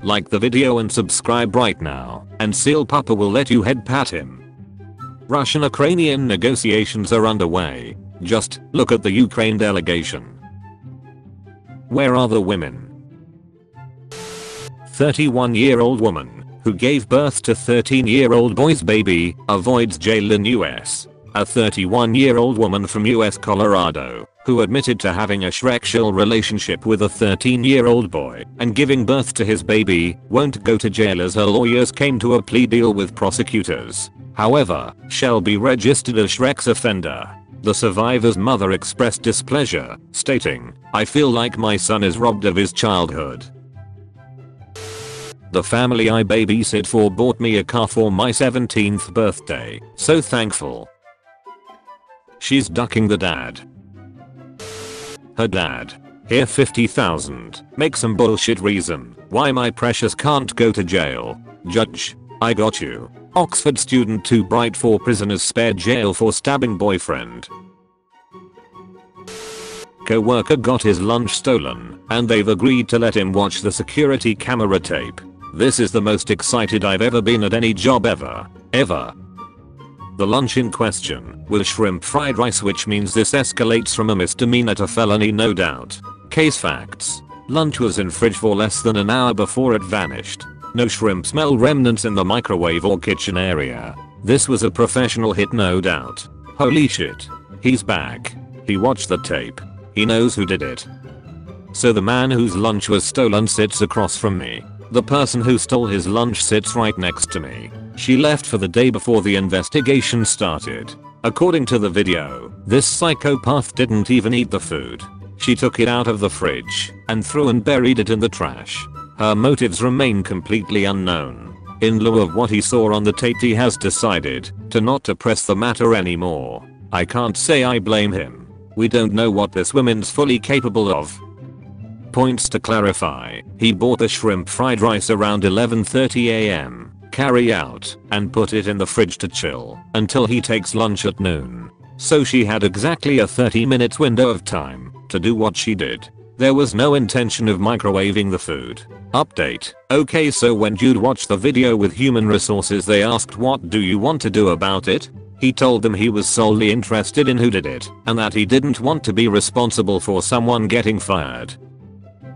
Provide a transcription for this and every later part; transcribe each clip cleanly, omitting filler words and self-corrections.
Like the video and subscribe right now, and Seal Papa will let you head pat him. Russian-Ukrainian negotiations are underway. Just look at the Ukraine delegation. Where are the women? 31-year-old woman who gave birth to 13-year-old boy's baby avoids jail in US. A 31-year-old woman from US Colorado who admitted to having a sexual relationship with a 13-year-old boy and giving birth to his baby won't go to jail as her lawyers came to a plea deal with prosecutors. However, shall be registered as sex offender. The survivor's mother expressed displeasure, stating, "I feel like my son is robbed of his childhood. The family I babysit for bought me a car for my 17th birthday, so thankful." She's ducking the dad. Her dad. Here 50,000. Make some bullshit reason why my precious can't go to jail. Judge. I got you. Oxford student too bright for prisoners spared jail for stabbing boyfriend. Co-worker got his lunch stolen and they've agreed to let him watch the security camera tape. This is the most excited I've ever been at any job ever. The lunch in question was shrimp fried rice, which means this escalates from a misdemeanor to felony, no doubt. Case facts. Lunch was in fridge for less than an hour before it vanished. No shrimp smell remnants in the microwave or kitchen area. This was a professional hit, no doubt. Holy shit. He's back. He watched the tape. He knows who did it. So the man whose lunch was stolen sits across from me. The person who stole his lunch sits right next to me. She left for the day before the investigation started. According to the video, this psychopath didn't even eat the food. She took it out of the fridge and threw and buried it in the trash. Her motives remain completely unknown. In lieu of what he saw on the tape, he has decided to not to press the matter anymore. I can't say I blame him. We don't know what this woman's fully capable of. Points to clarify. He bought the shrimp fried rice around 11:30 am, carry out, and put it in the fridge to chill until he takes lunch at noon. So she had exactly a 30-minute window of time to do what she did. There was no intention of microwaving the food. Update. Okay, so when Jude watched the video with human resources, they asked, "What do you want to do about it?" He told them he was solely interested in who did it and that he didn't want to be responsible for someone getting fired.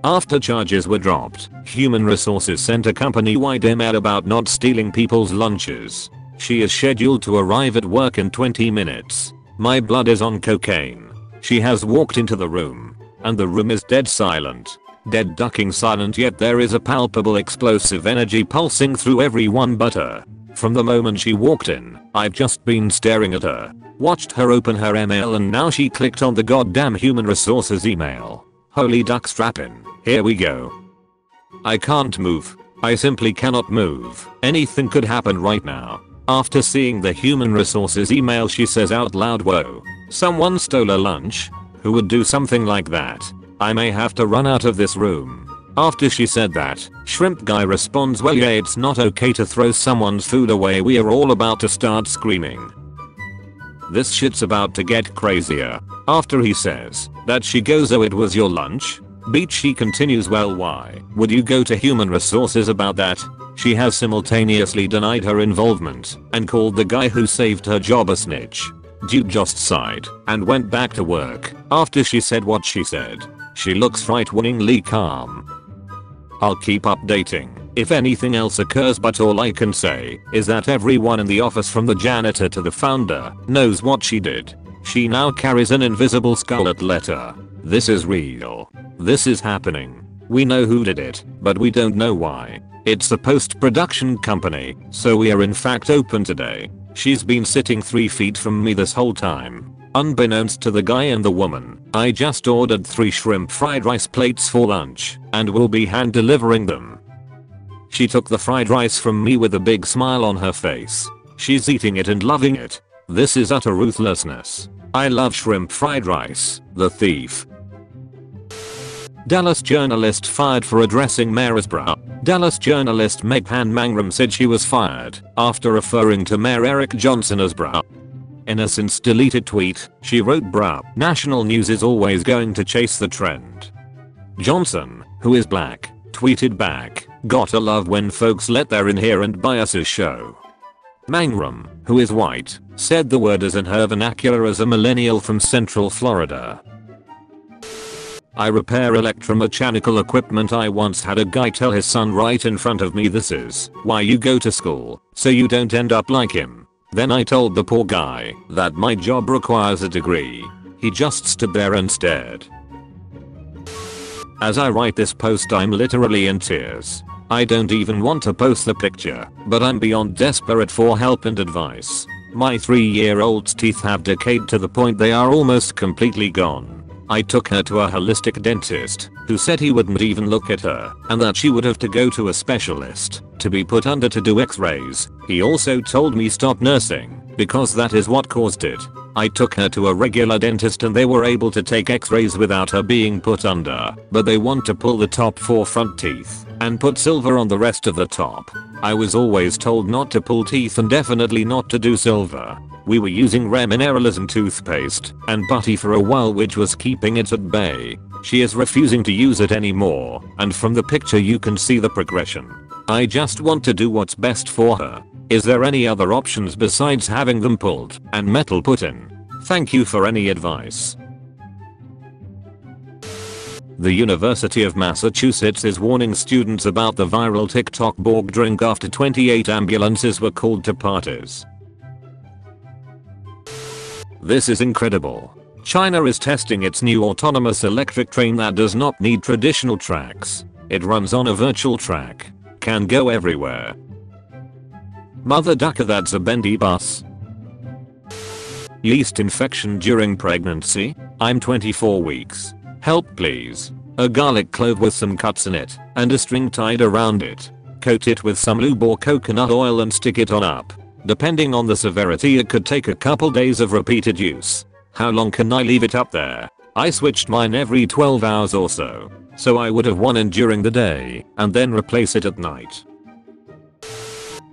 After charges were dropped, human resources sent a company-wide email about not stealing people's lunches. She is scheduled to arrive at work in 20 minutes. My blood is on cocaine. She has walked into the room, and the room is dead silent. Dead ducking silent, yet there is a palpable explosive energy pulsing through everyone but her. From the moment she walked in, I've just been staring at her, watched her open her email, and now she clicked on the goddamn human resources email. Holy duck, strap in. Here we go. I can't move. I simply cannot move. Anything could happen right now. After seeing the human resources email, she says out loud, "Whoa. Someone stole a lunch? Who would do something like that? I may have to run out of this room." After she said that, Shrimp Guy responds, "Well, yeah, it's not okay to throw someone's food away." We are all about to start screaming. This shit's about to get crazier. After he says that, she goes, "Oh, it was your lunch?" Beach, she continues, "Well, why would you go to human resources about that?" She has simultaneously denied her involvement and called the guy who saved her job a snitch. Dude just sighed and went back to work after she said what she said. She looks frighteningly calm. I'll keep updating if anything else occurs, but all I can say is that everyone in the office, from the janitor to the founder, knows what she did. She now carries an invisible scarlet letter. This is real. This is happening. We know who did it, but we don't know why. It's a post-production company, so we are in fact open today. She's been sitting 3 feet from me this whole time. Unbeknownst to the guy and the woman, I just ordered 3 shrimp fried rice plates for lunch and will be hand delivering them. She took the fried rice from me with a big smile on her face. She's eating it and loving it. This is utter ruthlessness. I love shrimp fried rice. The thief. Dallas journalist fired for addressing Mayor's bra. Dallas journalist Meghan Mangrum said she was fired after referring to Mayor Eric Johnson as bra. In a since deleted tweet, she wrote, "Bra. National news is always going to chase the trend." Johnson, who is black, tweeted back, Gotta love when folks let their inherent biases show. Mangrum, who is white, said the word as in her vernacular as a millennial from Central Florida. I repair electromechanical equipment. I once had a guy tell his son right in front of me, "This is why you go to school, so you don't end up like him." Then I told the poor guy that my job requires a degree. He just stood there and stared. As I write this post, I'm literally in tears. I don't even want to post the picture, but I'm beyond desperate for help and advice. My 3-year-old's teeth have decayed to the point they are almost completely gone. I took her to a holistic dentist, who said he wouldn't even look at her, and that she would have to go to a specialist to be put under to do x-rays. He also told me stop nursing, because that is what caused it. I took her to a regular dentist and they were able to take x-rays without her being put under, but they want to pull the top 4 front teeth and put silver on the rest of the top. I was always told not to pull teeth and definitely not to do silver. We were using Rare Mineralism toothpaste and putty for a while, which was keeping it at bay. She is refusing to use it anymore, and from the picture you can see the progression. I just want to do what's best for her. Is there any other options besides having them pulled and metal put in? Thank you for any advice. The University of Massachusetts is warning students about the viral TikTok Borg drink after 28 ambulances were called to parties. This is incredible. China is testing its new autonomous electric train that does not need traditional tracks. It runs on a virtual track. Can go everywhere. Mother ducker, that's a bendy bus. Yeast infection during pregnancy? I'm 24 weeks. Help please. A garlic clove with some cuts in it and a string tied around it. Coat it with some lube or coconut oil and stick it on up. Depending on the severity, it could take a couple days of repeated use. How long can I leave it up there? I switched mine every 12 hours or so. So I would have one in during the day and then replace it at night.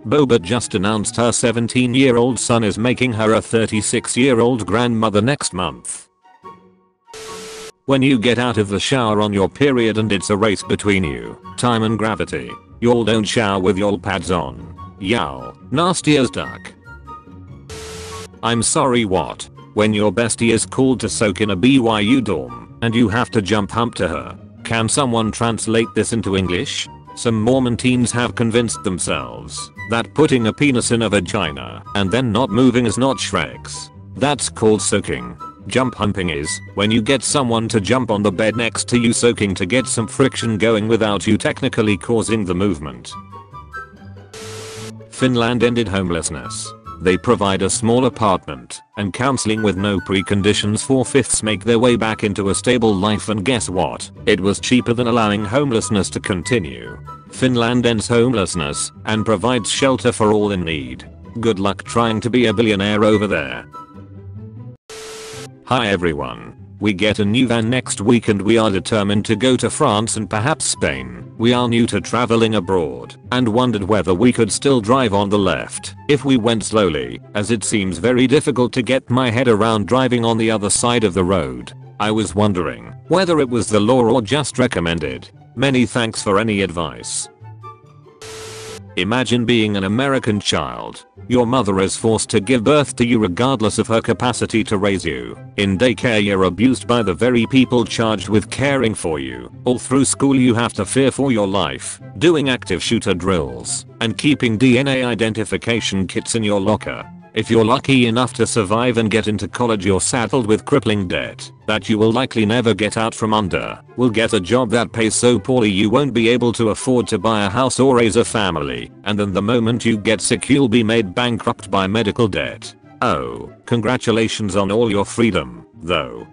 Boba just announced her 17-year-old son is making her a 36-year-old grandmother next month. When you get out of the shower on your period and it's a race between you, time and gravity, y'all don't shower with y'all pads on. Y'all, nasty as duck. I'm sorry, what? When your bestie is called to soak in a BYU dorm and you have to jump hump to her. Can someone translate this into English? Some Mormon teens have convinced themselves that putting a penis in a vagina and then not moving is not Shrek's. That's called soaking. Jump humping is when you get someone to jump on the bed next to you, soaking to get some friction going without you technically causing the movement. Finland ended homelessness. They provide a small apartment and counseling with no preconditions. 4/5 make their way back into a stable life, and guess what? It was cheaper than allowing homelessness to continue. Finland ends homelessness and provides shelter for all in need. Good luck trying to be a billionaire over there. Hi everyone. We get a new van next week and we are determined to go to France and perhaps Spain. We are new to traveling abroad and wondered whether we could still drive on the left if we went slowly, as it seems very difficult to get my head around driving on the other side of the road. I was wondering whether it was the law or just recommended. Many thanks for any advice. Imagine being an American child. Your mother is forced to give birth to you regardless of her capacity to raise you. In daycare you're abused by the very people charged with caring for you. All through school you have to fear for your life, doing active shooter drills, and keeping DNA identification kits in your locker. If you're lucky enough to survive and get into college, you're saddled with crippling debt that you will likely never get out from under. Will get a job that pays so poorly you won't be able to afford to buy a house or raise a family, and then the moment you get sick you'll be made bankrupt by medical debt. Oh, congratulations on all your freedom, though.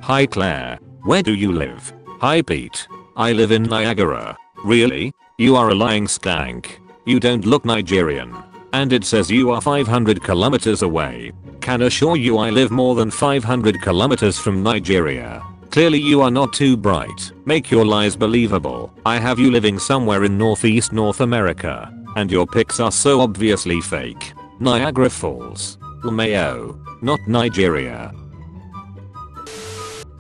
Hi Claire. Where do you live? Hi Pete. I live in Niagara. Really? You are a lying skank. You don't look Nigerian. And it says you are 500 kilometers away. Can assure you I live more than 500 kilometers from Nigeria. Clearly you are not too bright. Make your lies believable. I have you living somewhere in Northeast North America. And your pics are so obviously fake. Niagara Falls. LMAO. Not Nigeria.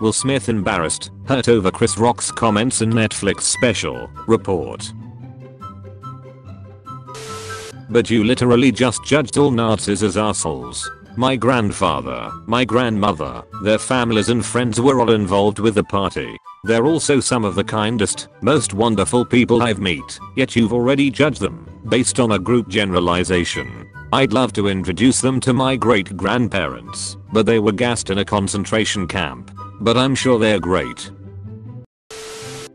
Will Smith embarrassed, hurt over Chris Rock's comments in Netflix special, report. But you literally just judged all Nazis as assholes. My grandfather, my grandmother, their families and friends were all involved with the party. They're also some of the kindest, most wonderful people I've met, yet you've already judged them, based on a group generalization. I'd love to introduce them to my great grandparents, but they were gassed in a concentration camp. But I'm sure they're great.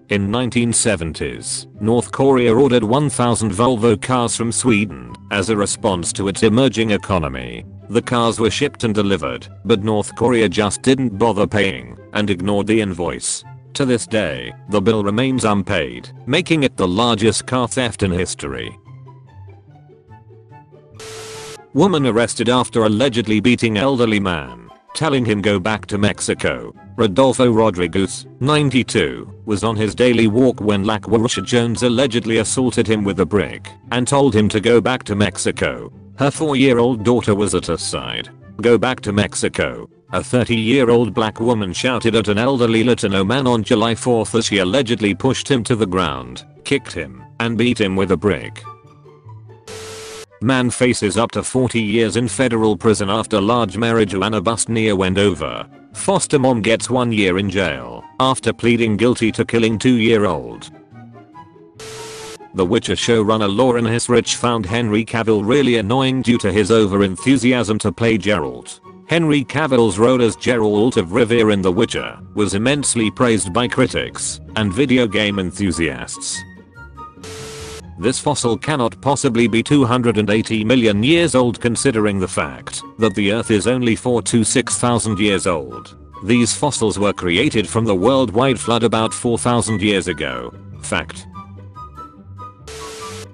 In 1970s, North Korea ordered 1,000 Volvo cars from Sweden as a response to its emerging economy. The cars were shipped and delivered, but North Korea just didn't bother paying and ignored the invoice. To this day, the bill remains unpaid, making it the largest car theft in history. Woman arrested after allegedly beating elderly man, telling him go back to Mexico. Rodolfo Rodriguez, 92, was on his daily walk when LaQuisha Jones allegedly assaulted him with a brick and told him to go back to Mexico. Her 4-year-old daughter was at her side. Go back to Mexico. A 30-year-old black woman shouted at an elderly Latino man on July 4th as she allegedly pushed him to the ground, kicked him, and beat him with a brick. Man faces up to 40 years in federal prison after large marijuana bust near Wendover. Foster mom gets 1 year in jail after pleading guilty to killing 2-year-old. The Witcher showrunner Lauren Hissrich found Henry Cavill really annoying due to his over-enthusiasm to play Geralt. Henry Cavill's role as Geralt of Rivia in The Witcher was immensely praised by critics and video game enthusiasts. This fossil cannot possibly be 280 million years old considering the fact that the Earth is only 4 to 6,000 years old. These fossils were created from the worldwide flood about 4,000 years ago. Fact.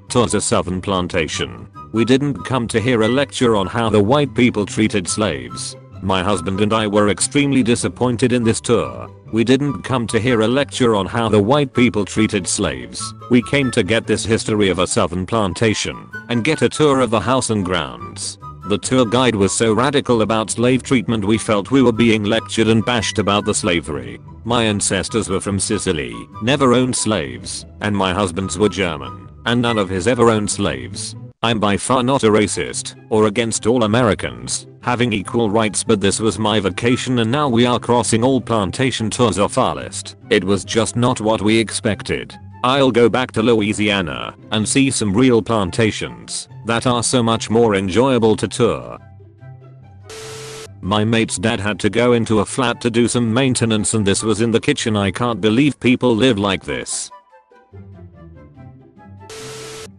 Towards a southern plantation. We didn't come to hear a lecture on how the white people treated slaves. My husband and I were extremely disappointed in this tour. We didn't come to hear a lecture on how the white people treated slaves. We came to get this history of a southern plantation and get a tour of the house and grounds. The tour guide was so radical about slave treatment we felt we were being lectured and bashed about the slavery. My ancestors were from Sicily, never owned slaves, and my husband's were German, and none of his ever owned slaves. I'm by far not a racist or against all Americans having equal rights, but this was my vacation and now we are crossing all plantation tours off our list. It was just not what we expected. I'll go back to Louisiana and see some real plantations that are so much more enjoyable to tour. My mate's dad had to go into a flat to do some maintenance and this was in the kitchen. I can't believe people live like this.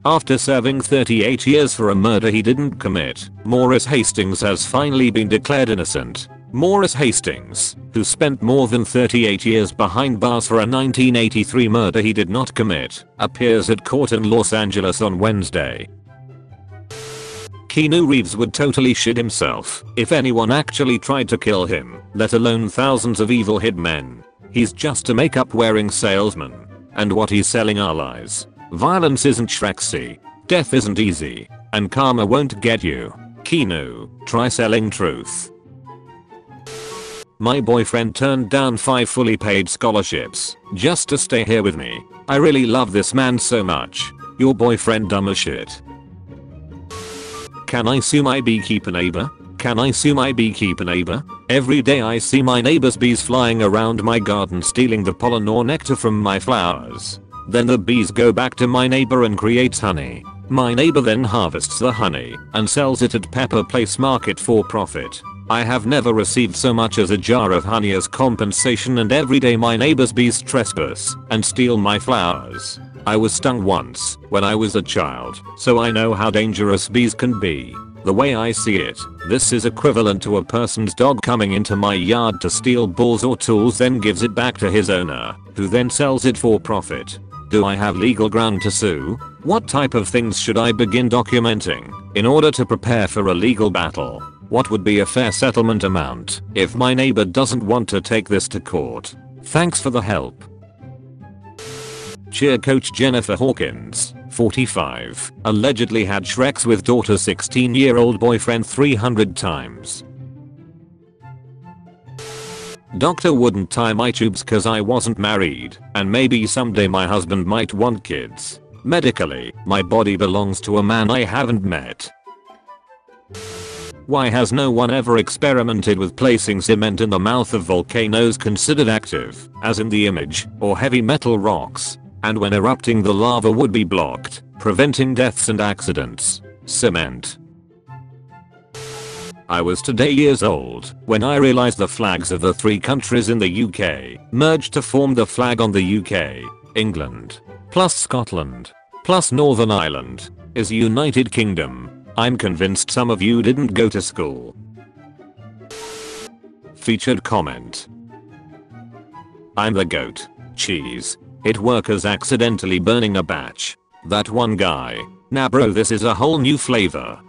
After serving 38 years for a murder he didn't commit, Maurice Hastings has finally been declared innocent. Maurice Hastings, who spent more than 38 years behind bars for a 1983 murder he did not commit, appears at court in Los Angeles on Wednesday. Keanu Reeves would totally shit himself if anyone actually tried to kill him, let alone thousands of evil hitmen. He's just a makeup wearing salesman. And what he's selling are lies. Violence isn't Shrexy, death isn't easy, and karma won't get you. Keanu, try selling truth. My boyfriend turned down 5 fully paid scholarships just to stay here with me. I really love this man so much. Your boyfriend dumb as shit. Can I sue my beekeeper neighbor? Can I sue my beekeeper neighbor? Every day I see my neighbor's bees flying around my garden stealing the pollen or nectar from my flowers. Then the bees go back to my neighbor and creates honey. My neighbor then harvests the honey and sells it at Pepper Place Market for profit. I have never received so much as a jar of honey as compensation, and every day my neighbor's bees trespass and steal my flowers. I was stung once when I was a child, so I know how dangerous bees can be. The way I see it, this is equivalent to a person's dog coming into my yard to steal balls or tools, then gives it back to his owner, who then sells it for profit. Do I have legal ground to sue? What type of things should I begin documenting in order to prepare for a legal battle? What would be a fair settlement amount if my neighbor doesn't want to take this to court? Thanks for the help. Cheer coach Jennifer Hawkins, 45, allegedly had Shreks with daughter 16-year-old boyfriend 300 times. Doctor wouldn't tie my tubes cause I wasn't married, and maybe someday my husband might want kids. Medically, my body belongs to a man I haven't met. Why has no one ever experimented with placing cement in the mouth of volcanoes considered active, as in the image, or heavy metal rocks, and when erupting the lava would be blocked, preventing deaths and accidents? Cement. I was today years old when I realized the flags of the 3 countries in the UK merged to form the flag on the UK, England, plus Scotland, plus Northern Ireland, is United Kingdom. I'm convinced some of you didn't go to school. Featured comment. I'm the goat. Cheese. It workers accidentally burning a batch. That one guy. Nah bro, this is a whole new flavor.